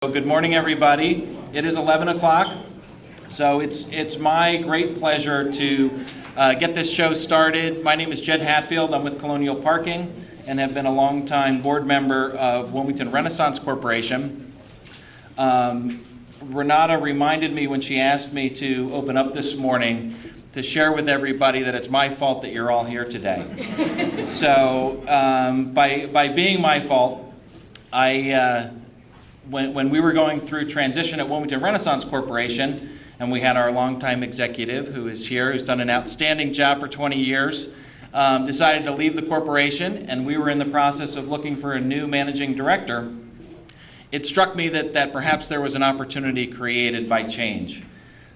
Good morning, everybody. It is 11 o'clock, so it's my great pleasure to get this show started. My name is Jed Hatfield. I'm with Colonial Parking and have been a longtime board member of Wilmington Renaissance Corporation. Renata reminded me when she asked me to open up this morning to share with everybody that it's my fault that you're all here today. So by being my fault, When we were going through transition at Wilmington Renaissance Corporation, and we had our longtime executive who is here, who's done an outstanding job for 20 years, decided to leave the corporation, and we were in the process of looking for a new managing director, it struck me that perhaps there was an opportunity created by change.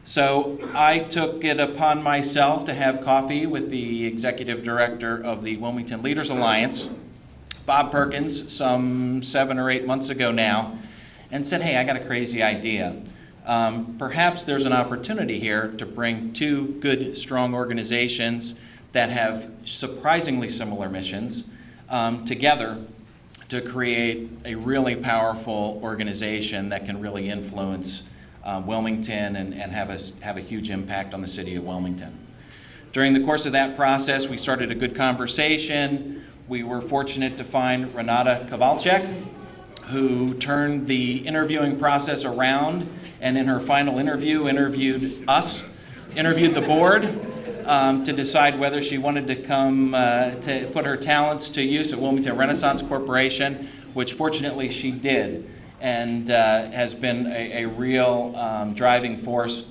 So I took it upon myself to have coffee with the executive director of the Wilmington Leaders Alliance, Bob Perkins, some 7 or 8 months ago now, and said, hey, I got a crazy idea. Perhaps there's an opportunity here to bring two good, strong organizations that have surprisingly similar missions together to create a really powerful organization that can really influence Wilmington and have a huge impact on the city of Wilmington. During the course of that process, we started a good conversation. We were fortunate to find Renata Kowalczyk, who turned the interviewing process around, and in her final interview, interviewed the board to decide whether she wanted to come to put her talents to use at Wilmington Renaissance Corporation, which fortunately she did, and has been a real driving force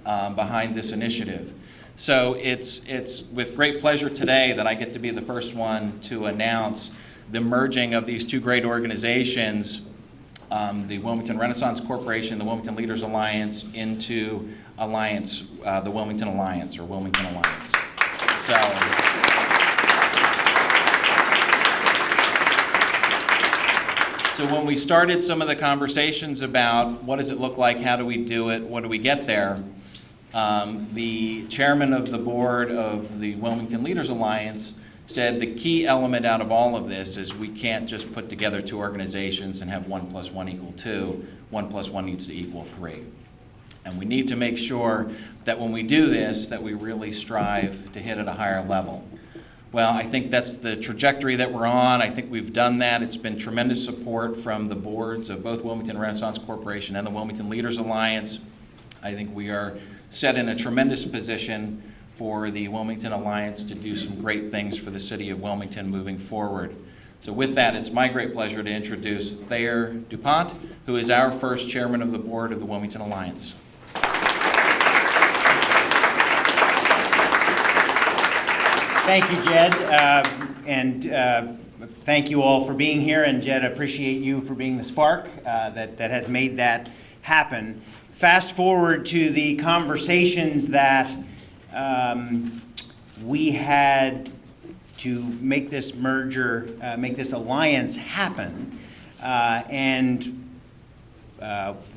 behind this initiative. So it's with great pleasure today that I get to be the first one to announce the merging of these two great organizations, the Wilmington Renaissance Corporation, the Wilmington Leaders Alliance, into Alliance, the Wilmington Alliance, or Wilmington Alliance. So when we started some of the conversations about what does it look like, how do we do it, what do we get there, the chairman of the board of the Wilmington Leaders Alliance said the key element out of all of this is we can't just put together two organizations and have 1 + 1 = 2. 1 + 1 needs to equal 3. And we need to make sure that when we do this, that we really strive to hit at a higher level. Well, I think that's the trajectory that we're on. I think we've done that. It's been tremendous support from the boards of both Wilmington Renaissance Corporation and the Wilmington Leaders Alliance. I think we are set in a tremendous position for the Wilmington Alliance to do some great things for the city of Wilmington moving forward. So with that, it's my great pleasure to introduce Thayer DuPont, who is our first chairman of the board of the Wilmington Alliance. Thank you, Jed, and thank you all for being here, and Jed, I appreciate you for being the spark that has made that happen. Fast forward to the conversations that we had to make this merger, make this alliance happen, and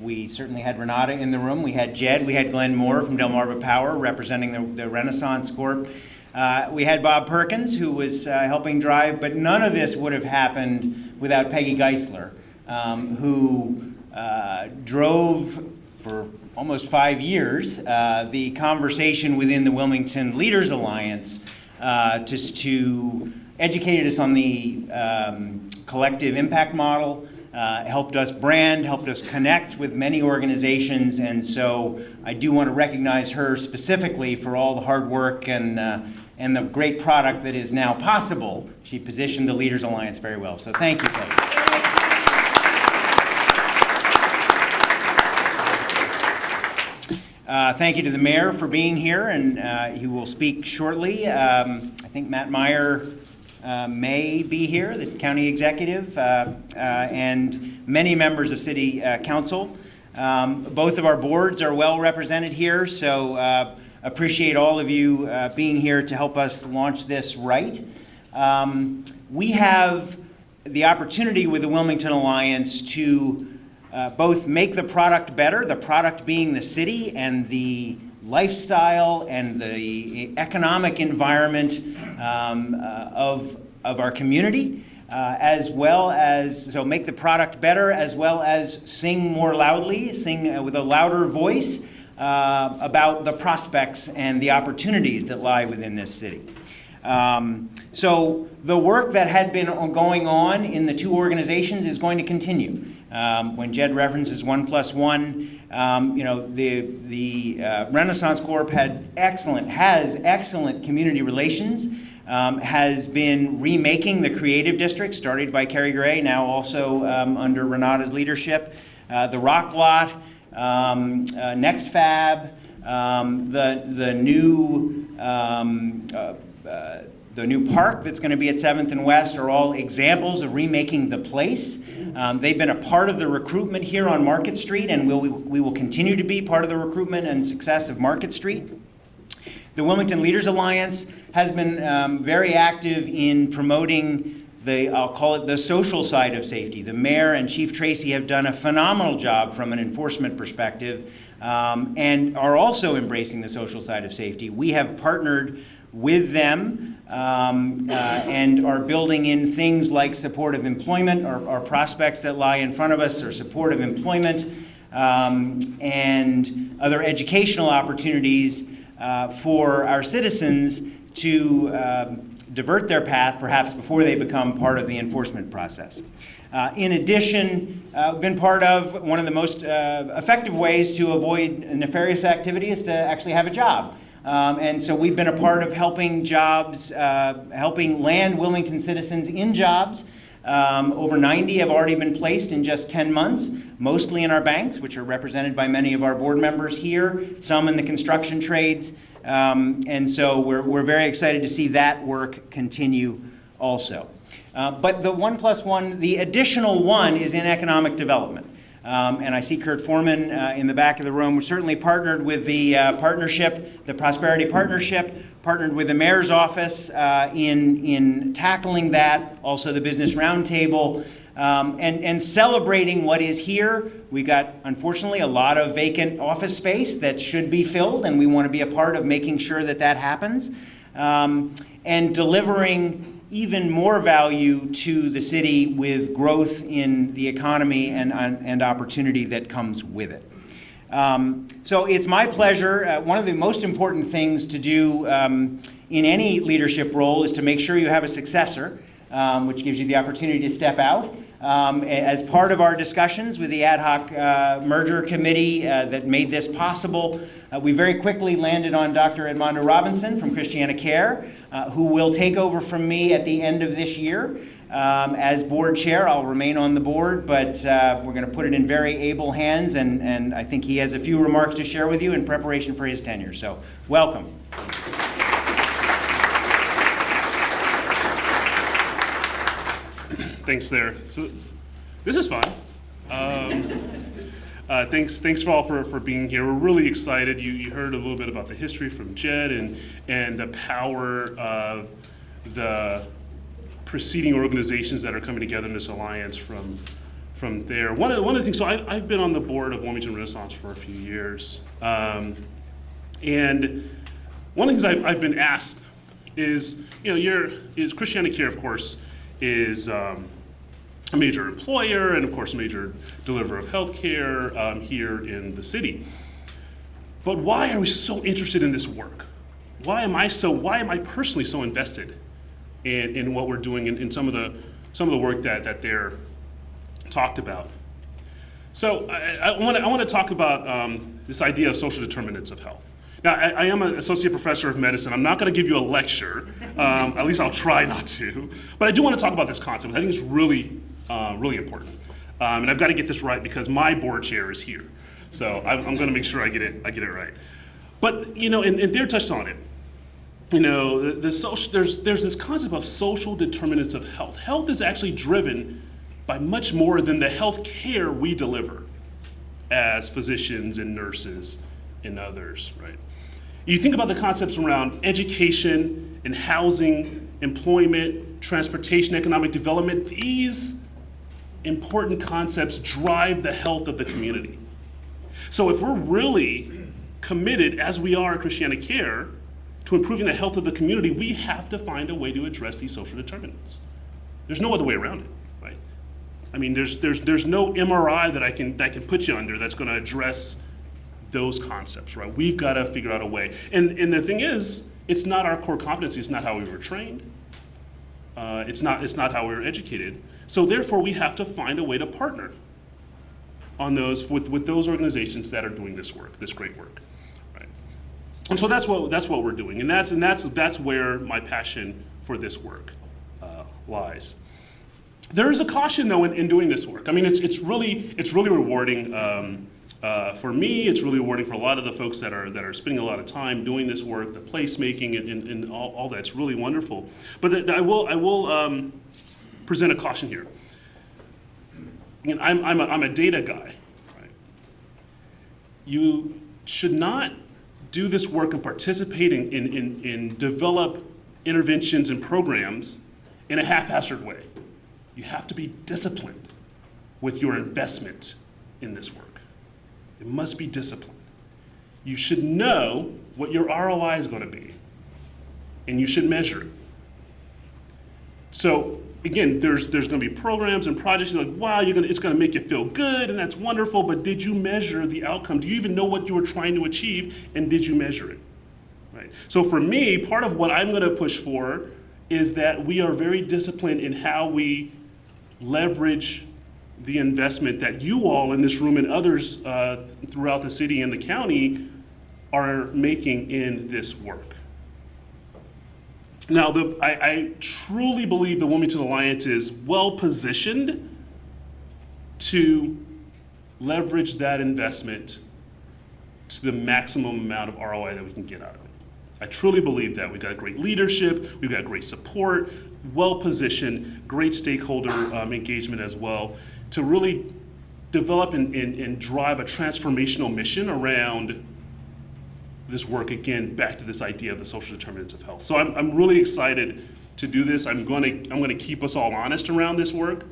we certainly had Renata in the room. We had Jed, we had Glenn Moore from Delmarva Power representing the Renaissance Corp. We had Bob Perkins, who was helping drive, but none of this would have happened without Peggy Geisler, who drove for almost 5 years the conversation within the Wilmington Leaders Alliance just to educate us on the collective impact model, helped us brand, helped us connect with many organizations, and so I do want to recognize her specifically for all the hard work and the great product that is now possible. She positioned the Leaders Alliance very well, so thank you, Peggy. Thank you to the mayor for being here, and he will speak shortly. I think Matt Meyer may be here, the county executive, and many members of city council. Both of our boards are well represented here, so appreciate all of you being here to help us launch this right. We have the opportunity with the Wilmington Alliance to both make the product better, the product being the city and the lifestyle and the economic environment of our community, as well as, so make the product better, as well as sing more loudly, sing with a louder voice about the prospects and the opportunities that lie within this city. So the work that had been going on in the two organizations is going to continue. When Jed references 1+1, the Renaissance Corp has excellent community relations, has been remaking the creative district started by Kerry Gray, now also under Renata's leadership, the Rock Lot, Next Fab, the new park that's going to be at 7th and West are all examples of remaking the place. They've been a part of the recruitment here on Market Street, and we will continue to be part of the recruitment and success of Market Street. The Wilmington Leaders Alliance has been very active in promoting I'll call it the social side of safety. The mayor and Chief Tracy have done a phenomenal job from an enforcement perspective, and are also embracing the social side of safety. We have partnered with them and are building in things like supportive employment. Our prospects that lie in front of us are supportive employment and other educational opportunities for our citizens to divert their path perhaps before they become part of the enforcement process. In addition, been part of one of the most effective ways to avoid nefarious activity is to actually have a job. And so we've been a part of helping land Wilmington citizens in jobs. Over 90 have already been placed in just 10 months, mostly in our banks, which are represented by many of our board members here, some in the construction trades. And so we're very excited to see that work continue also. But the 1+1, the additional one is in economic development. And I see Kurt Foreman in the back of the room. We're certainly partnered with the partnership, the Prosperity Partnership, partnered with the Mayor's Office in tackling that, also the Business Roundtable, and celebrating what is here. We've got, unfortunately, a lot of vacant office space that should be filled, and we want to be a part of making sure that that happens, and delivering even more value to the city with growth in the economy and opportunity that comes with it. So it's my pleasure. One of the most important things to do in any leadership role is to make sure you have a successor, which gives you the opportunity to step out. As part of our discussions with the ad hoc merger committee that made this possible, we very quickly landed on Dr. Edmondo Robinson from Christiana Care, who will take over from me at the end of this year. As board chair, I'll remain on the board, but we're going to put it in very able hands, and I think he has a few remarks to share with you in preparation for his tenure. So, welcome. Thanks there. So this is fun. Thanks for all for being here. We're really excited. You heard a little bit about the history from Jed and the power of the preceding organizations that are coming together in this alliance from there. One of the things, so I've been on the board of Wilmington Renaissance for a few years. And one of the things I've been asked is, Christiana Care, of course, is a major employer and, of course, a major deliverer of health care here in the city. But why are we so interested in this work? Why am I personally so invested in what we're doing in some of the work that they're talked about? So I want to talk about this idea of social determinants of health. Now, I am an associate professor of medicine. I'm not going to give you a lecture. At least I'll try not to. But I do want to talk about this concept. I think it's really, really important. And I've got to get this right because my board chair is here. So I'm going to make sure I get it right. But, and they're touched on it. There's this concept of social determinants of health. Health is actually driven by much more than the health care we deliver as physicians and nurses and others, right? You think about the concepts around education and housing, employment, transportation, economic development. These important concepts drive the health of the community. So if we're really committed, as we are at Christiana Care, to improving the health of the community, we have to find a way to address these social determinants. There's no other way around it, right? I mean, there's no MRI that I can put you under that's going to address those concepts, right? We've got to figure out a way. And the thing is, it's not our core competency. It's not how we were trained. It's not how we were educated. So therefore, we have to find a way to partner on those with those organizations that are doing this work, this great work, right? And so that's what we're doing, and that's where my passion for this work lies. There is a caution though in doing this work. I mean, it's really rewarding for me. It's really rewarding for a lot of the folks that are spending a lot of time doing this work, the placemaking and all that. It's really wonderful. But I will present a caution here. Again, I'm a data guy. Right? You should not do this work and participate in develop interventions and programs in a haphazard way. You have to be disciplined with your investment in this work. It must be disciplined. You should know what your ROI is going to be, and you should measure it. So again, there's going to be programs and projects. You're like, wow, it's going to make you feel good, and that's wonderful. But did you measure the outcome? Do you even know what you were trying to achieve, and did you measure it? Right. So for me, part of what I'm going to push for is that we are very disciplined in how we leverage the investment that you all in this room and others throughout the city and the county are making in this work. Now, I truly believe the Wilmington Alliance is well positioned to leverage that investment to the maximum amount of ROI that we can get out of it. I truly believe that. We've got great leadership, we've got great support, well positioned, great stakeholder engagement as well, to really develop and drive a transformational mission around this work, again, back to this idea of the social determinants of health. So I'm really excited to do this. I'm going to keep us all honest around this work,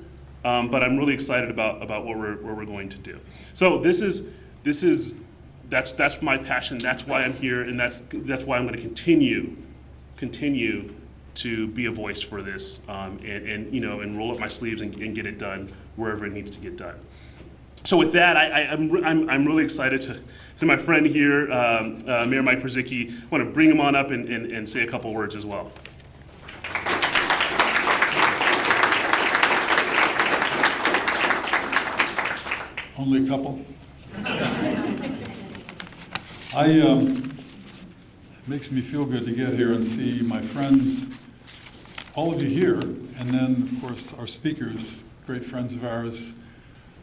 but I'm really excited about what we're going to do. So that's my passion. That's why I'm here, and that's why I'm going to continue to be a voice for this, and roll up my sleeves and get it done wherever it needs to get done. So with that, I'm really excited to my friend here, Mayor Mike Przicki. I want to bring him on up and say a couple words as well. Only a couple? It makes me feel good to get here and see my friends, all of you here, and then, of course, our speakers, great friends of ours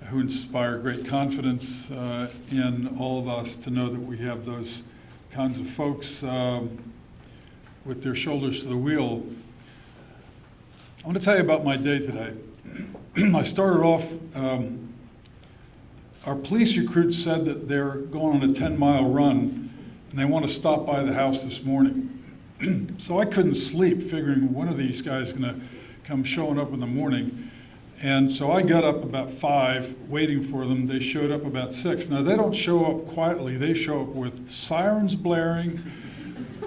who inspire great confidence in all of us to know that we have those kinds of folks with their shoulders to the wheel. I want to tell you about my day today. I started off, our police recruits said that they're going on a 10-mile run and they want to stop by the house this morning. So I couldn't sleep figuring one of these guys is going to come showing up in the morning. And so I got up about 5 waiting for them. They showed up about 6. Now they don't show up quietly. They show up with sirens blaring.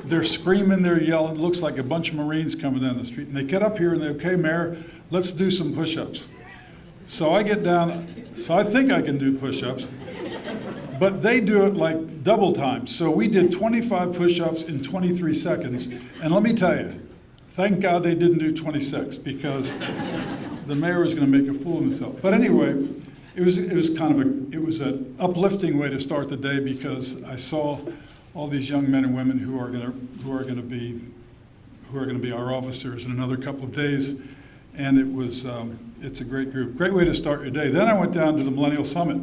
They're screaming, they're yelling. It looks like a bunch of Marines coming down the street. And they get up here and they, okay, Mayor, let's do some push-ups. So I get down, so I think I can do push-ups, but they do it like double time. So we did 25 push-ups in 23 seconds. And let me tell you, thank God they didn't do 26 because the mayor was going to make a fool of himself. But anyway, it was an uplifting way to start the day because I saw all these young men and women who are going to be our officers in another couple of days, and it's a great group, great way to start your day. Then I went down to the Millennial Summit,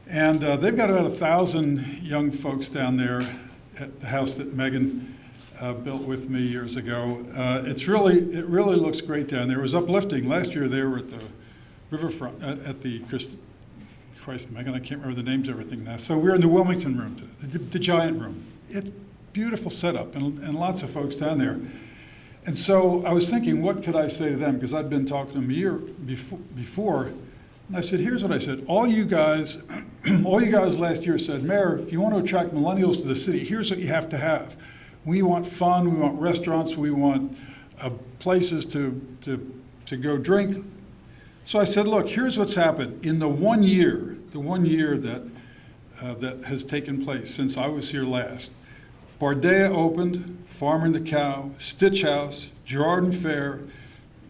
and they've got about 1,000 young folks down there at the house that Megan built with me years ago. It really looks great down there. It was uplifting. Last year they were at the riverfront, at the Christ, Megan, I can't remember the names of everything now. So we're in the Wilmington room today, the giant room. It's beautiful setup and lots of folks down there. And so I was thinking, what could I say to them? Because I'd been talking to them a year before, and I said, here's what I said. All you guys last year said, Mayor, if you want to attract millennials to the city, here's what you have to have. We want fun, we want restaurants, we want places to to go drink. So I said, look, here's what's happened. In the 1 year that that has taken place since I was here last, Bardea opened, Farmer and the Cow, Stitch House, Girard and Fair,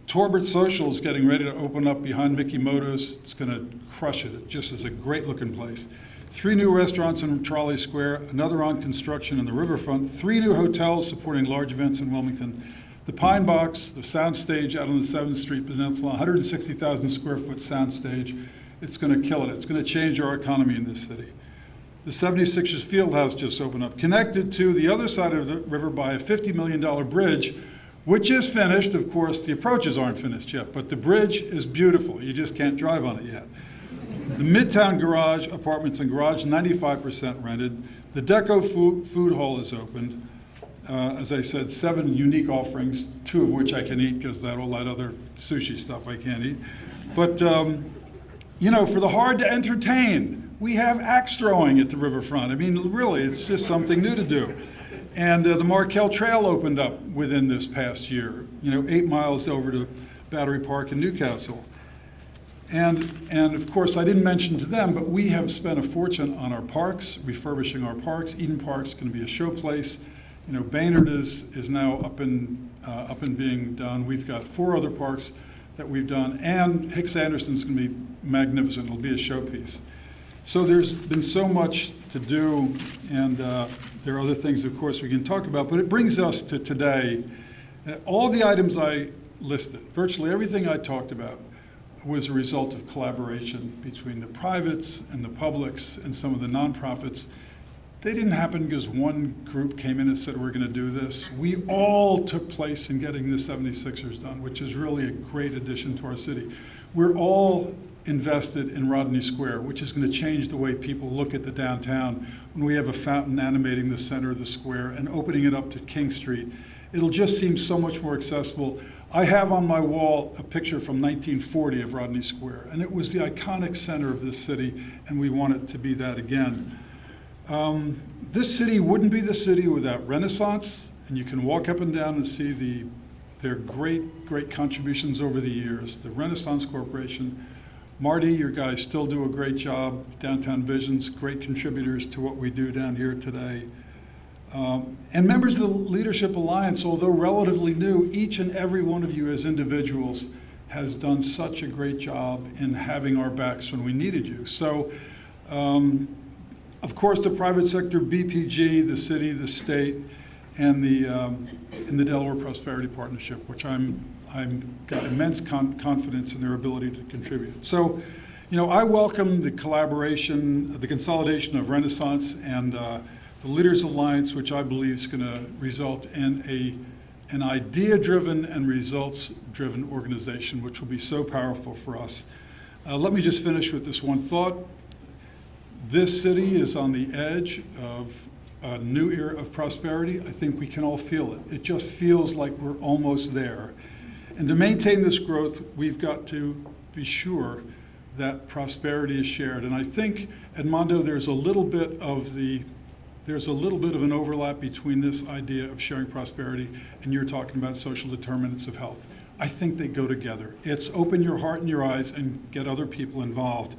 Torbert Social is getting ready to open up behind Mickey Moto's. It's going to crush it. It just is a great looking place. 3 new restaurants in Trolley Square, another on construction in the riverfront, 3 new hotels supporting large events in Wilmington. The Pine Box, the sound stage out on the 7th Street Peninsula, 160,000 square foot sound stage. It's going to kill it. It's going to change our economy in this city. The 76ers Fieldhouse just opened up, connected to the other side of the river by a $50 million bridge, which is finished. Of course, the approaches aren't finished yet, but the bridge is beautiful. You just can't drive on it yet. The Midtown Garage, apartments and garage, 95% rented. The Deco Food Hall is opened. As I said, 7 unique offerings, 2 of which I can eat because all that other sushi stuff I can't eat. But, you know, for the hard to entertain, we have axe throwing at the riverfront. I mean, really, it's just something new to do. And the Markel Trail opened up within this past year, you know, 8 miles over to Battery Park in Newcastle. And of course, I didn't mention to them, but we have spent a fortune on our parks, refurbishing our parks. Eden Park's going to be a showplace. You know, Baynard is now up and being done. We've got 4 other parks that we've done, and Hicks Anderson's going to be magnificent. It'll be a showpiece. So there's been so much to do, and there are other things, of course, we can talk about, but it brings us to today. All the items I listed, virtually everything I talked about, was a result of collaboration between the privates and the publics and some of the nonprofits. They didn't happen because one group came in and said, we're going to do this. We all took place in getting the 76ers done, which is really a great addition to our city. We're all invested in Rodney Square, which is going to change the way people look at the downtown when we have a fountain animating the center of the square and opening it up to King Street. It'll just seem so much more accessible. I have on my wall a picture from 1940 of Rodney Square, and it was the iconic center of this city, and we want it to be that again. This city wouldn't be the city without Renaissance, and you can walk up and down and see their great contributions over the years. The Renaissance Corporation, Marty, your guys still do a great job. Downtown Vision's great contributors to what we do down here today. And members of the Leadership Alliance, although relatively new, each and every one of you as individuals has done such a great job in having our backs when we needed you. So, of course, the private sector, BPG, the city, the state, and the Delaware Prosperity Partnership, which I'm got immense confidence in their ability to contribute. So, you know, I welcome the collaboration, the consolidation of Renaissance and the Leaders Alliance, which I believe is going to result in an idea-driven and results-driven organization, which will be so powerful for us. Let me just finish with this one thought. This city is on the edge of a new era of prosperity. I think we can all feel it. It just feels like we're almost there. And to maintain this growth, we've got to be sure that prosperity is shared. And I think, Edmondo, there's a little bit of an overlap between this idea of sharing prosperity and you're talking about social determinants of health. I think they go together. It's open your heart and your eyes and get other people involved.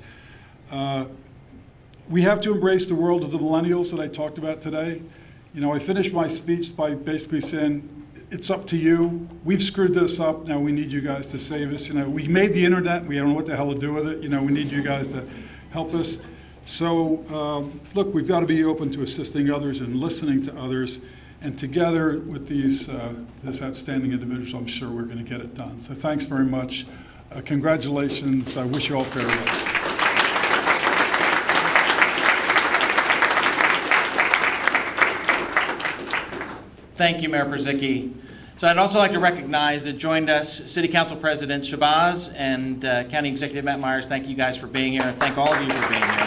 We have to embrace the world of the millennials that I talked about today. You know, I finished my speech by basically saying, it's up to you. We've screwed this up. Now we need you guys to save us. You know, we made the internet. We don't know what the hell to do with it. You know, we need you guys to help us. So, look, we've got to be open to assisting others and listening to others. And together with this outstanding individual, I'm sure we're going to get it done. So thanks very much. Congratulations. I wish you all farewell. Thank you, Mayor Purzycki. So I'd also like to recognize that joined us City Council President Shabazz and County Executive Matt Myers. Thank you guys for being here, and thank all of you for being here.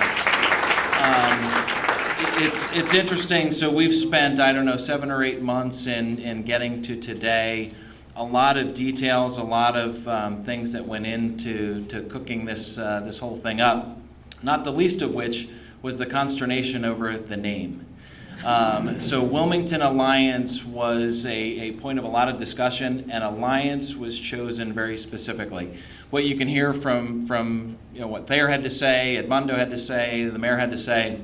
It's interesting. So we've spent, I don't know, 7 or 8 months in getting to today. A lot of details, a lot of things that went into cooking this whole thing up. Not the least of which was the consternation over the name. So Wilmington Alliance was a point of a lot of discussion, and Alliance was chosen very specifically. What you can hear from what Thayer had to say, Edmundo had to say, the mayor had to say,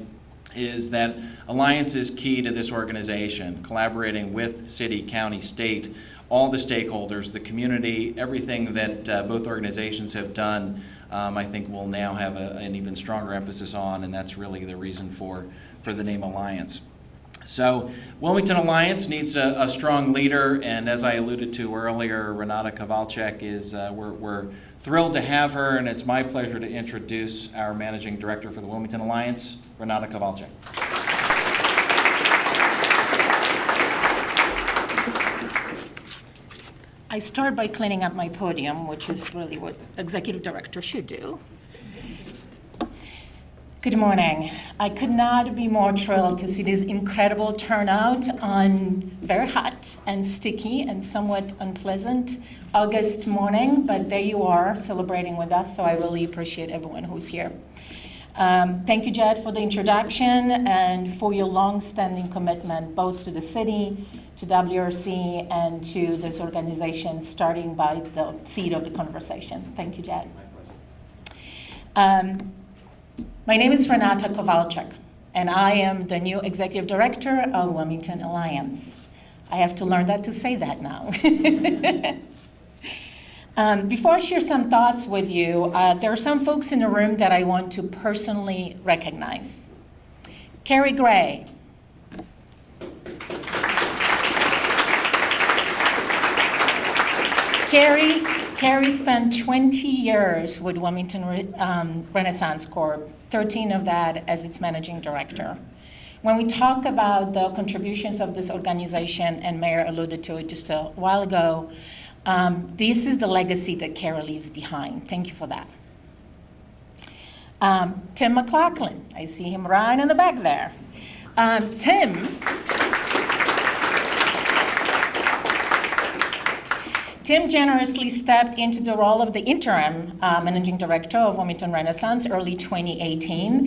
is that Alliance is key to this organization, collaborating with city, county, state, all the stakeholders, the community, everything that both organizations have done. I think we'll now have an even stronger emphasis on, and that's really the reason for the name Alliance. So Wilmington Alliance needs a strong leader, and as I alluded to earlier, Renata Kowalczyk is, we're thrilled to have her, and it's my pleasure to introduce our Managing Director for the Wilmington Alliance, Renata Kowalczyk. I start by cleaning up my podium, which is really what executive director should do. Good morning. I could not be more thrilled to see this incredible turnout on very hot and sticky and somewhat unpleasant August morning, but there you are celebrating with us, so I really appreciate everyone who's here. Thank you, Jed, for the introduction and for your long-standing commitment both to the city, to WRC, and to this organization, starting by the seed of the conversation. Thank you, Jed. My name is Renata Kowalczyk, and I am the new Executive Director of Wilmington Alliance. I have to learn to say that now. Before I share some thoughts with you, there are some folks in the room that I want to personally recognize. Carrie Gray. Carrie spent 20 years with Wilmington Renaissance Corp, 13 of that as its managing director. When we talk about the contributions of this organization, and Mayor alluded to it just a while ago, this is the legacy that Carrie leaves behind. Thank you for that. Tim McLaughlin, I see him right in the back there. Tim generously stepped into the role of the interim managing director of Wilmington Renaissance early 2018.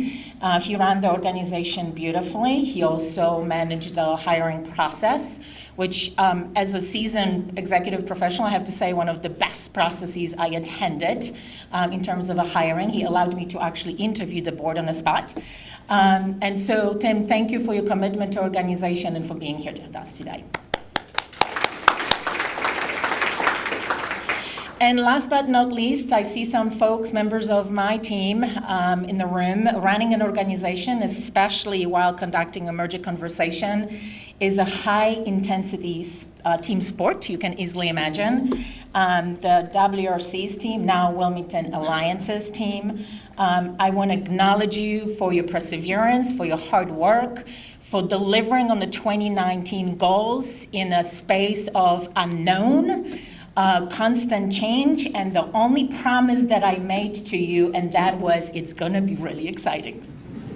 He ran the organization beautifully. He also managed the hiring process, which as a seasoned executive professional, I have to say one of the best processes I attended in terms of a hiring. He allowed me to actually interview the board on the spot. And so, Tim, thank you for your commitment to organization and for being here with us today. And last but not least, I see some folks, members of my team in the room. Running an organization, especially while conducting a merger conversation, is a high-intensity team sport, you can easily imagine. The WRC's team, now Wilmington Alliance's team, I want to acknowledge you for your perseverance, for your hard work, for delivering on the 2019 goals in a space of unknown, constant change, and the only promise that I made to you, and that was it's going to be really exciting.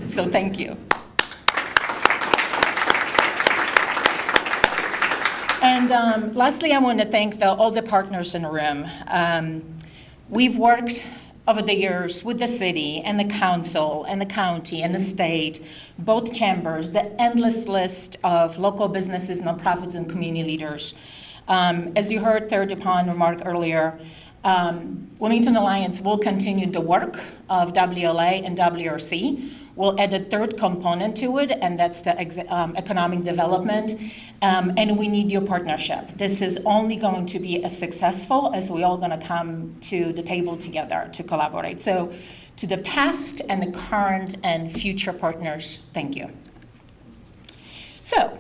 So thank you. And lastly, I want to thank all the partners in the room. We've worked over the years with the city and the council and the county and the state, both chambers, the endless list of local businesses, nonprofits, and community leaders. As you heard Thayer DuPont remark earlier, Wilmington Alliance will continue the work of WLA and WRC. We'll add a third component to it, and that's the economic development. And we need your partnership. This is only going to be as successful as we all going to come to the table together to collaborate. So to the past and the current and future partners, thank you. So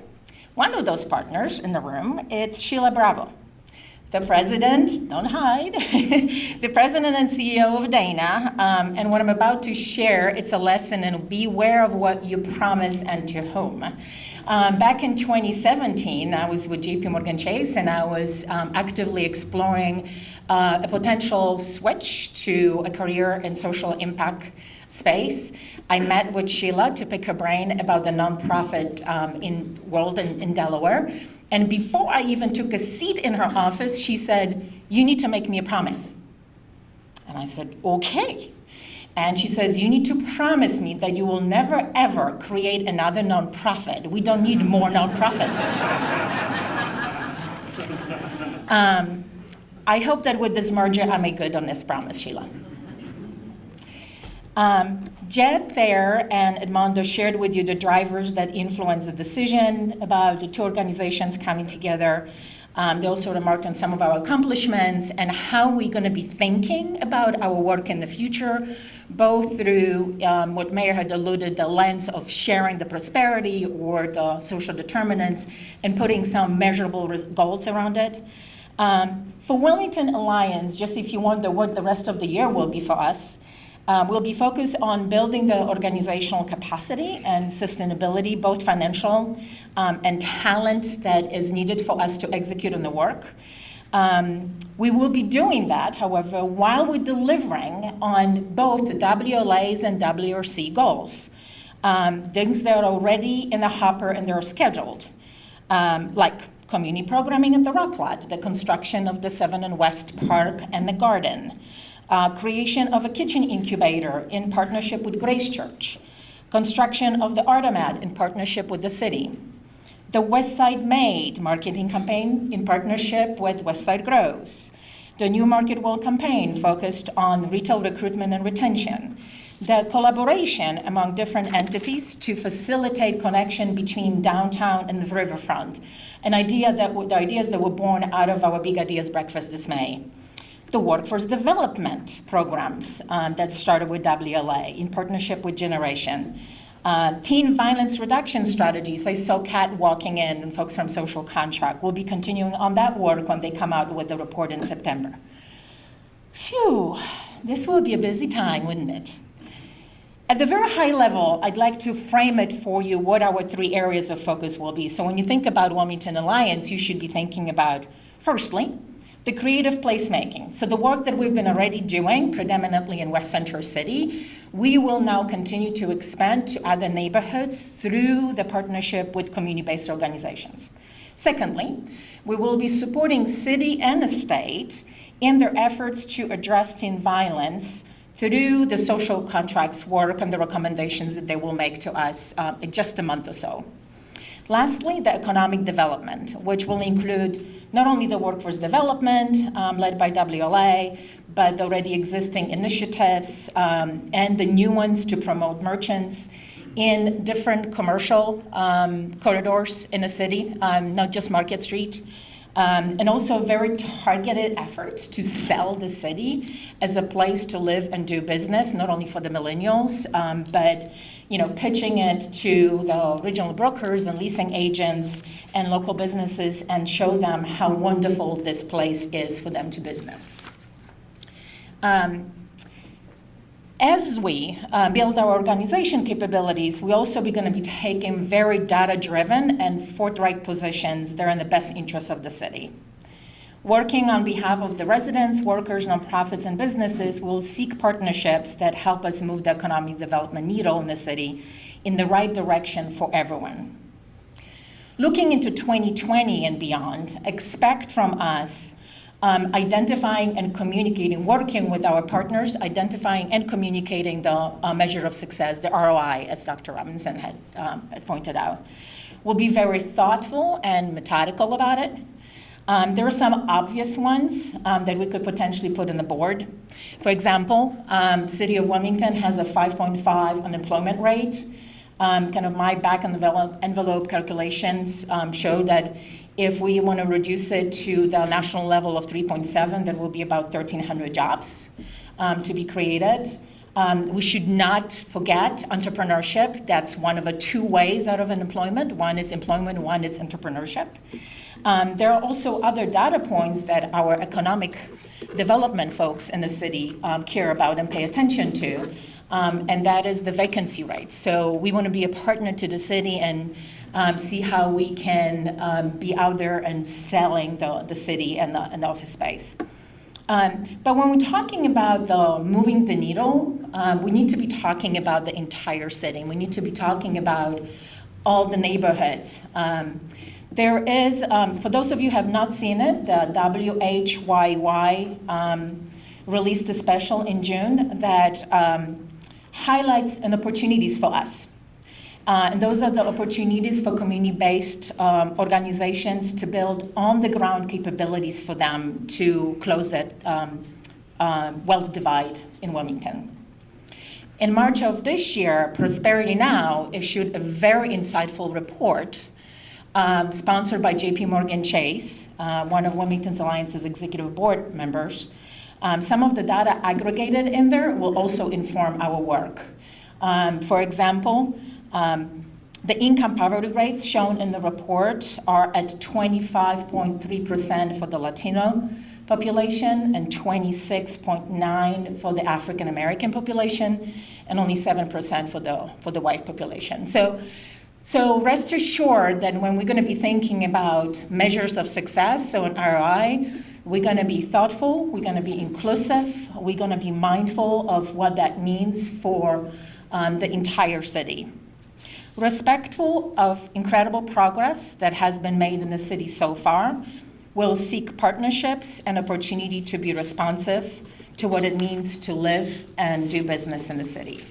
one of those partners in the room, it's Sheila Bravo, the president, don't hide, the president and CEO of Dana. And what I'm about to share, it's a lesson in beware of what you promise and to whom. Back in 2017, I was with JP Morgan Chase, and I was actively exploring a potential switch to a career in social impact space. I met with Sheila to pick her brain about the nonprofit world in Delaware. And before I even took a seat in her office, she said, "You need to make me a promise." And I said, "Okay." And she says, you need to promise me that you will never, ever create another nonprofit. We don't need more nonprofits. I hope that with this merger, I make good on this promise, Sheila. Jed there and Edmondo shared with you the drivers that influence the decision about the two organizations coming together. They also remarked on some of our accomplishments and how we're going to be thinking about our work in the future, both through what Mayor had alluded, the lens of sharing the prosperity or the social determinants and putting some measurable goals around it. For Wilmington Alliance, just if you wonder what the rest of the year will be for us, we'll be focused on building the organizational capacity and sustainability, both financial and talent that is needed for us to execute on the work. We will be doing that, however, while we're delivering on both the WLA's and WRC goals. Things that are already in the hopper and they're scheduled, like community programming at the Rock Lot, the construction of the 7 and West Park and the Garden, creation of a kitchen incubator in partnership with Grace Church, construction of the Artemat in partnership with the city, the West Side Made marketing campaign in partnership with West Side Grows, the New Market World campaign focused on retail recruitment and retention, the collaboration among different entities to facilitate connection between downtown and the riverfront, the ideas that were born out of our Big Ideas Breakfast this May. The workforce development programs that started with WLA in partnership with Generation. Teen violence reduction strategies. I saw Kat walking in and folks from Social Contract will be continuing on that work when they come out with the report in September. Phew, this will be a busy time, wouldn't it? At the very high level, I'd like to frame it for you what our 3 areas of focus will be. So when you think about Wilmington Alliance, you should be thinking about, firstly, the creative placemaking. So the work that we've been already doing, predominantly in West Central City, we will now continue to expand to other neighborhoods through the partnership with community-based organizations. Secondly, we will be supporting city and the state in their efforts to address teen violence through the social contracts work and the recommendations that they will make to us in just a month or so. Lastly, the economic development, which will include not only the workforce development led by WLA, but the already existing initiatives and the new ones to promote merchants in different commercial corridors in the city, not just Market Street. And also very targeted efforts to sell the city as a place to live and do business, not only for the millennials, but pitching it to the regional brokers and leasing agents and local businesses and show them how wonderful this place is for them to business. As we build our organization capabilities, we also be going to be taking very data-driven and forthright positions that are in the best interests of the city. Working on behalf of the residents, workers, nonprofits, and businesses, we'll seek partnerships that help us move the economic development needle in the city in the right direction for everyone. Looking into 2020 and beyond, expect from us identifying and communicating, working with our partners, identifying and communicating the measure of success, the ROI, as Dr. Robinson had pointed out. We'll be very thoughtful and methodical about it. There are some obvious ones that we could potentially put on the board. For example, City of Wilmington has a 5.5 unemployment rate. Kind of my back envelope calculations show that if we want to reduce it to the national level of 3.7, that will be about 1,300 jobs to be created. We should not forget entrepreneurship. That's one of the 2 ways out of unemployment. One is employment, one is entrepreneurship. There are also other data points that our economic development folks in the city care about and pay attention to, and that is the vacancy rate. So we want to be a partner to the city and see how we can be out there and selling the city and the office space. But when we're talking about the moving the needle, we need to be talking about the entire city. We need to be talking about all the neighborhoods. There is, for those of you who have not seen it, the WHYY released a special in June that highlights and opportunities for us. And those are the opportunities for community-based organizations to build on-the-ground capabilities for them to close that wealth divide in Wilmington. In March of this year, Prosperity Now issued a very insightful report sponsored by JP Morgan Chase, one of Wilmington Alliance's executive board members. Some of the data aggregated in there will also inform our work. For example, the income poverty rates shown in the report are at 25.3% for the Latino population and 26.9% for the African American population, and only 7% for the white population. So rest assured that when we're going to be thinking about measures of success, so an ROI, we're going to be thoughtful, we're going to be inclusive, we're going to be mindful of what that means for the entire city. Respectful of incredible progress that has been made in the city so far, we'll seek partnerships and opportunity to be responsive to what it means to live and do business in the city.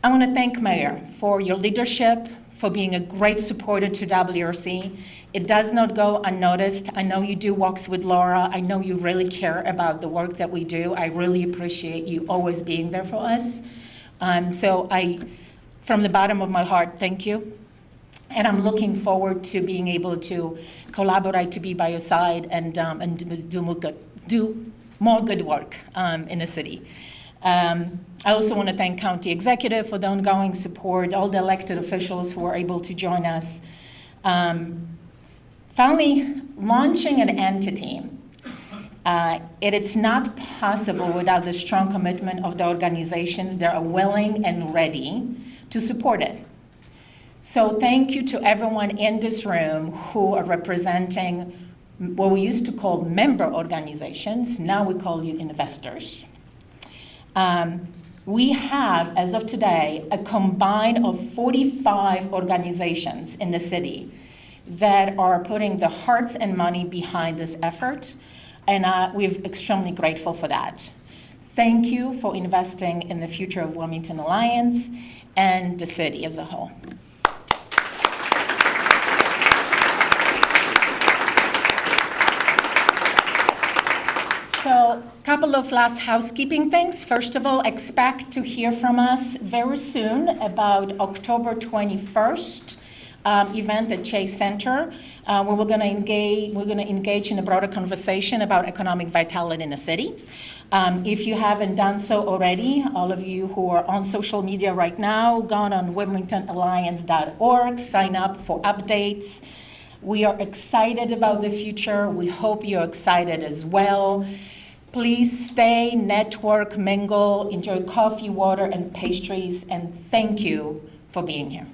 I want to thank Mayor for your leadership, for being a great supporter to WRC. It does not go unnoticed. I know you do walks with Laura. I know you really care about the work that we do. I really appreciate you always being there for us. So from the bottom of my heart, thank you. And I'm looking forward to being able to collaborate, to be by your side, and do more good work in the city. I also want to thank County Executive for the ongoing support, all the elected officials who are able to join us. Finally, launching an entity. It's not possible without the strong commitment of the organizations that are willing and ready to support it. So thank you to everyone in this room who are representing what we used to call member organizations. Now we call you investors. We have, as of today, a combine of 45 organizations in the city that are putting their hearts and money behind this effort, and we're extremely grateful for that. Thank you for investing in the future of Wilmington Alliance and the city as a whole. So a couple of last housekeeping things. First of all, expect to hear from us very soon about October 21st event at Chase Center, where we're going to engage in a broader conversation about economic vitality in the city. If you haven't done so already, all of you who are on social media right now, go on wilmingtonalliance.org, sign up for updates. We are excited about the future. We hope you're excited as well. Please stay, network, mingle, enjoy coffee, water, and pastries, and thank you for being here.